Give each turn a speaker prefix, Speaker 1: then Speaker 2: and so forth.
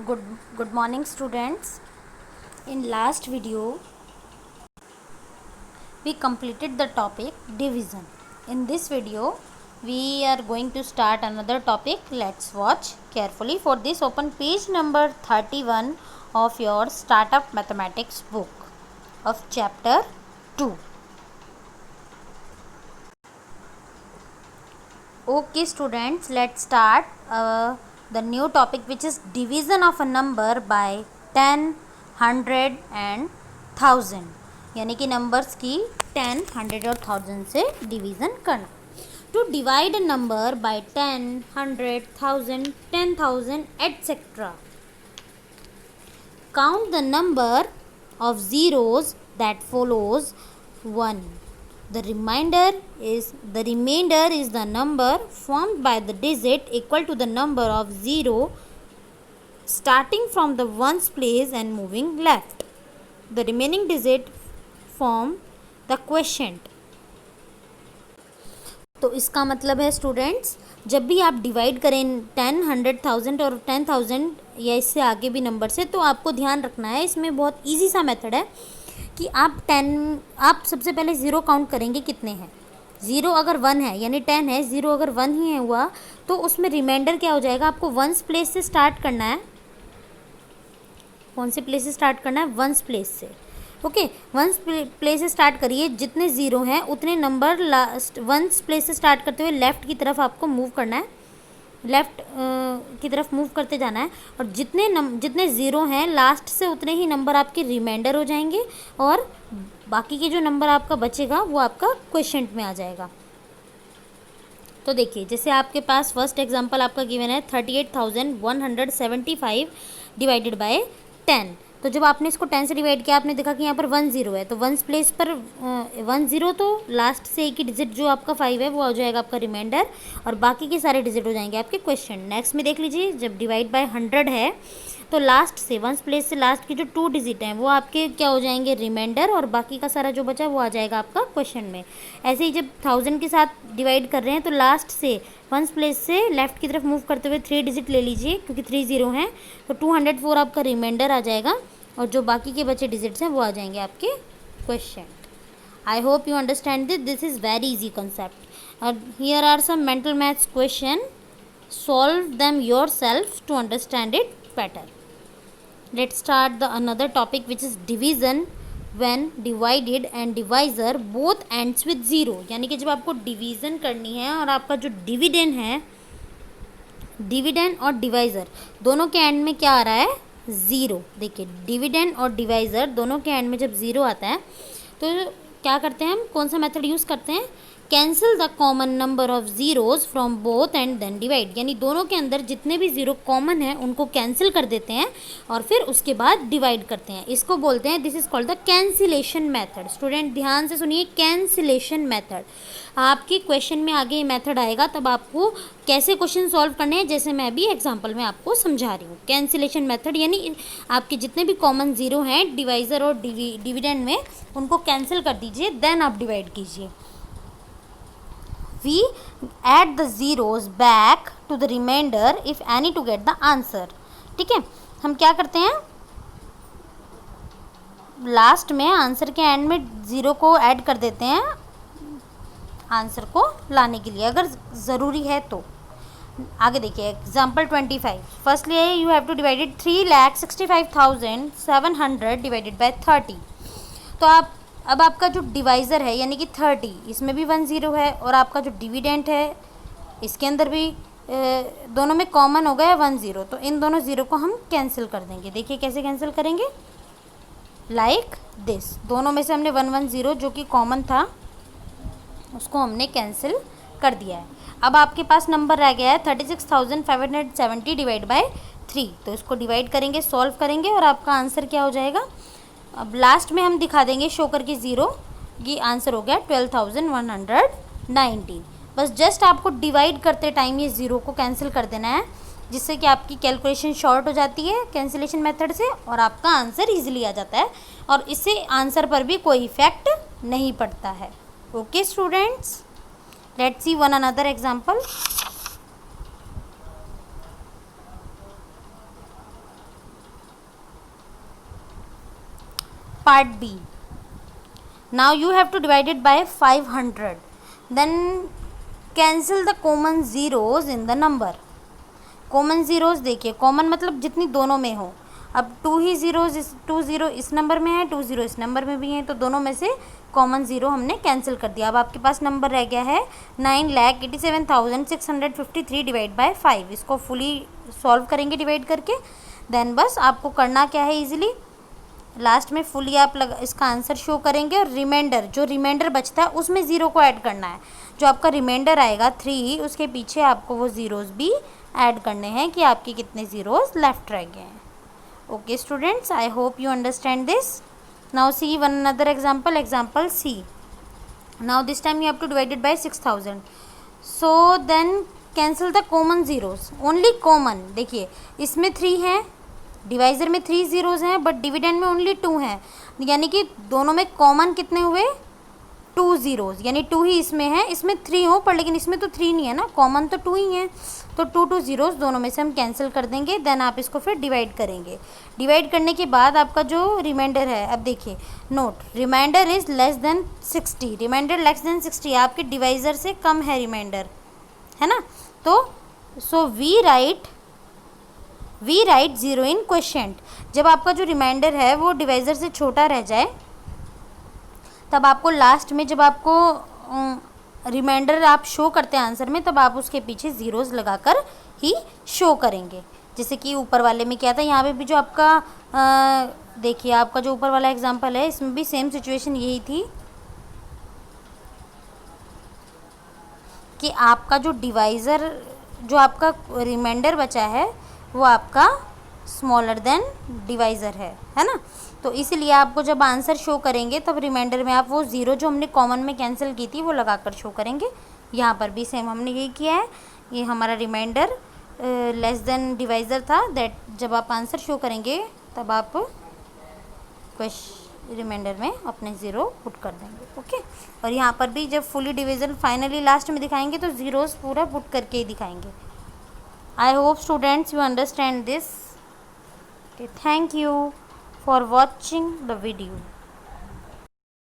Speaker 1: good good morning students. In last video we completed the topic division. In this video we are going to start another topic. Let's watch carefully. For this, open page number 31 of your startup mathematics book of chapter 2. Okay students, let's start the new topic, which is division of a number by 10, 100 and 1000. यानी कि numbers की 10, 100 और 1000 से division करना. To divide a number by 10, 100, 1000, 10,000 etcetera. Count the number of zeros that follows 1. The remainder is the number formed by the digit equal to the number of 0 starting from the ones place and moving left. The remaining digit form the quotient. तो इसका मतलब है students, जब भी आप divide करें 10, 100, 1000 और 10,000 या इससे आगे भी नंबर से, तो आपको ध्यान रखना है, इसमें बहुत इजी सा मेथड है कि आप सबसे पहले ज़ीरो काउंट करेंगे कितने हैं. ज़ीरो अगर 1 है यानी 10 है, ज़ीरो अगर 1 ही है हुआ तो उसमें रिमाइंडर क्या हो जाएगा. आपको वंस प्लेस से स्टार्ट करना है. कौन से प्लेस से स्टार्ट करना है? वंस प्लेस से. ओके, वंस प्लेस से स्टार्ट करिए. जितने ज़ीरो हैं उतने नंबर लास्ट वंस प्लेस से स्टार्ट करते हुए लेफ़्ट की तरफ आपको मूव करना है. लेफ़्ट की तरफ मूव करते जाना है और जितने ज़ीरो हैं लास्ट से उतने ही नंबर आपके रिमाइंडर हो जाएंगे और बाकी के जो नंबर आपका बचेगा वो आपका क्वोशिएंट में आ जाएगा. तो देखिए, जैसे आपके पास फर्स्ट एग्जांपल आपका गिवन है 38,175 डिवाइडेड बाय 10. तो जब आपने इसको 10 से डिवाइड किया, आपने देखा कि यहाँ पर 1 0 है, तो वंस प्लेस पर 1 0, तो लास्ट से एक ही डिजिट जो आपका 5 है वो हो जाएगा आपका रिमाइंडर और बाकी के सारे डिजिट हो जाएंगे आपके क्वेश्चन. नेक्स्ट में देख लीजिए, जब डिवाइड बाय 100 है तो लास्ट से वंस प्लेस से लास्ट के जो 2 डिजिट हैं वो आपके क्या हो जाएंगे? रिमाइंडर, और बाकी का सारा जो बचा वो आ जाएगा आपका क्वेश्चन में. ऐसे ही जब 1000 के साथ डिवाइड कर रहे हैं तो लास्ट से वंस प्लेस से लेफ़्ट की तरफ मूव करते हुए 3 डिजिट ले लीजिए, क्योंकि 3 0 हैं, तो 204 आपका रिमाइंडर आ जाएगा और जो बाकी के बचे डिजिट्स हैं वो आ जाएंगे आपके question. I hope you understand this is very easy concept. और here are some mental maths question. Solve them yourself to understand it better. Let's start the another topic, which is division when divided and divisor both ends with 0. यानी कि जब आपको division करनी है और आपका जो डिविडेंड है, डिविडेंड और डिवाइज़र दोनों के एंड में क्या आ रहा है? 0. देखिए, डिविडेंड और डिवाइज़र दोनों के एंड में जब 0 आता है तो क्या करते हैं हम? कौन सा मेथड यूज़ करते हैं? Cancel the common number of zeros from both and then divide. यानी दोनों के अंदर जितने भी ज़ीरो कॉमन हैं उनको कैंसिल कर देते हैं और फिर उसके बाद डिवाइड करते हैं. इसको बोलते हैं, this is called the cancellation method. Student ध्यान से सुनिए, कैंसिलेशन मेथड. आपके क्वेश्चन में आगे ये मेथड आएगा, तब आपको कैसे क्वेश्चन सॉल्व करने हैं, जैसे मैं अभी एग्जाम्पल में आपको समझा रही हूँ. कैंसिलेशन मेथड यानी आपके जितने भी कॉमन ज़ीरो हैं डिवाइज़र और डिविडेंड में, उनको कैंसिल कर दीजिए, देन आप डिवाइड कीजिए. We add the zeros back to the remainder if any to get the answer. ठीक है, हम क्या करते हैं? लास्ट में आंसर के एंड में ज़ीरो को ऐड कर देते हैं आंसर को लाने के लिए, अगर ज़रूरी है तो. आगे देखिए example 25. Firstly you have two divided 3,65,700 divided by 30. तो अब आपका जो डिवाइज़र है यानी कि 30, इसमें भी 1 0 है और आपका जो डिविडेंट है इसके अंदर भी दोनों में कॉमन हो गया 1 0. तो इन दोनों ज़ीरो को हम कैंसिल कर देंगे. देखिए कैसे कैंसिल करेंगे? Like this. दोनों में से हमने 1 1 0 जो कि कॉमन था उसको हमने कैंसिल कर दिया है. अब आपके पास नंबर रह गया है 36,570 डिवाइड बाय 3. तो इसको डिवाइड करेंगे, सॉल्व करेंगे और आपका आंसर क्या हो जाएगा? अब लास्ट में हम दिखा देंगे शो करके ज़ीरो, ये आंसर हो गया 12,119. बस जस्ट आपको डिवाइड करते टाइम ये ज़ीरो को कैंसिल कर देना है, जिससे कि आपकी कैलकुलेशन शॉर्ट हो जाती है कैंसिलेशन मेथड से और आपका आंसर इजीली आ जाता है और इससे आंसर पर भी कोई इफेक्ट नहीं पड़ता है. Okay students, let's see one another example. Part B, now you have to divide it by 500, then cancel the common zeros in the number. Common zeros देखिए, कॉमन मतलब जितनी दोनों में हो। अब 2 ही ज़ीरोज़, 2 ज़ीरो इस नंबर में है, 2 ज़ीरो इस नंबर में भी है, तो दोनों में से कॉमन ज़ीरो हमने कैंसिल कर दिया। अब आपके पास नंबर रह गया है 9,87,653 डिवाइड बाय 5। इसको फुली सॉल्व करेंगे डिवाइड करके। देन बस आपको करना क्या है, ईजिली लास्ट में फुली आप इसका आंसर शो करेंगे और रिमाइंडर, जो रिमाइंडर बचता है उसमें ज़ीरो को ऐड करना है। जो आपका रिमाइंडर आएगा 3, उसके पीछे आपको वो ज़ीरोज़ भी ऐड करने हैं कि आपके कितने ज़ीरोज़ लेफ्ट रह गए हैं। Okay students, I hope you understand this. Now see one another example, example C. Now this time you have to divide it by 6000, so then cancel the common zeros, only common. देखिए इसमें 3 हैं, divisor में 3 zeros हैं, but dividend में only 2 हैं, यानी कि दोनों में कॉमन कितने हुए, 2 ज़ीरोज़, यानी 2 ही इसमें है। इसमें 3 हो पर लेकिन इसमें तो 3 नहीं है ना, कॉमन तो 2 ही है, तो 2 ज़ीरोज़ दोनों में से हम कैंसिल कर देंगे। देन आप इसको फिर डिवाइड करेंगे। डिवाइड करने के बाद आपका जो रिमाइंडर है, अब देखिए note, remainder is less than 60, remainder less than 60, आपके डिवाइज़र से कम है रिमाइंडर, है ना। तो so we write zero in quotient. जब आपका जो रिमाइंडर है वो डिवाइज़र से छोटा रह जाए, तब आपको लास्ट में जब आपको रिमाइंडर आप शो करते हैं आंसर में, तब आप उसके पीछे ज़ीरोज़ लगाकर ही शो करेंगे। जैसे कि ऊपर वाले में क्या था, यहाँ पे भी जो आपका देखिए आपका जो ऊपर वाला एग्जांपल है, इसमें भी सेम सिचुएशन यही थी कि आपका जो डिवाइज़र, जो आपका रिमाइंडर बचा है वो आपका स्मॉलर देन डिवाइज़र है ना। तो इसीलिए आपको जब आंसर शो करेंगे तब रिमाइंडर में आप वो ज़ीरो जो हमने कॉमन में कैंसिल की थी वो लगाकर शो करेंगे। यहाँ पर भी सेम हमने यही किया है। ये हमारा रिमाइंडर लेस देन डिवाइज़र था, दैट जब आप आंसर शो करेंगे तब आप रिमाइंडर में अपने ज़ीरो पुट कर देंगे। ओके, और यहाँ पर भी जब फुली डिवीज़न फाइनली लास्ट में दिखाएंगे तो ज़ीरोज़ पूरा पुट करके ही दिखाएंगे। I hope students you understand this. Okay, thank you for watching the video.